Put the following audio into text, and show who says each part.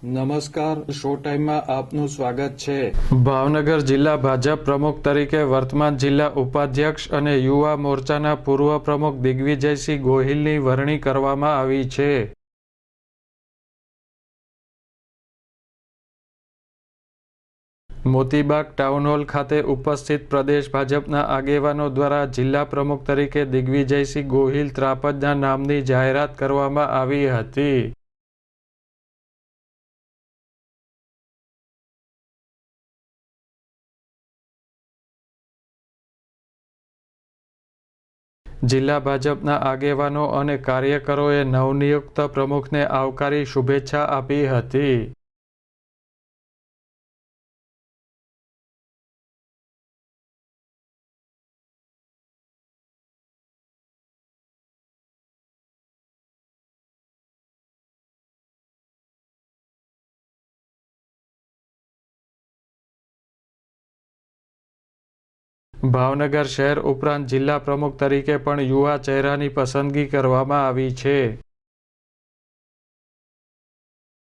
Speaker 1: નમસ્કાર, શો ટાઈમમાં આપનું સ્વાગત છે।
Speaker 2: ભાવનગર જિલ્લા ભાજપ પ્રમુખ તરીકે વર્તમાન જિલ્લા ઉપાધ્યક્ષ અને યુવા મોરચાના પૂર્વ પ્રમુખ દિગ્વિજયસિંહ ગોહિલની વરણી કરવામાં આવી છે। મોતીબાગ ટાઉનહોલ ખાતે ઉપસ્થિત પ્રદેશ ભાજપના આગેવાનો દ્વારા જિલ્લા પ્રમુખ તરીકે દિગ્વિજયસિંહ ગોહિલ ત્રાપજના નામની જાહેરાત કરવામાં આવી હતી। જિલ્લા ભાજપના આગેવાનો અને કાર્યકરોએ નવનિયુક્ત પ્રમુખને આવકારી શુભેચ્છા આપી હતી। ભાવનગર શહેર ઉપરાંત જિલ્લા પ્રમુખ તરીકે પણ યુવા ચહેરાની પસંદગી કરવામાં આવી છે।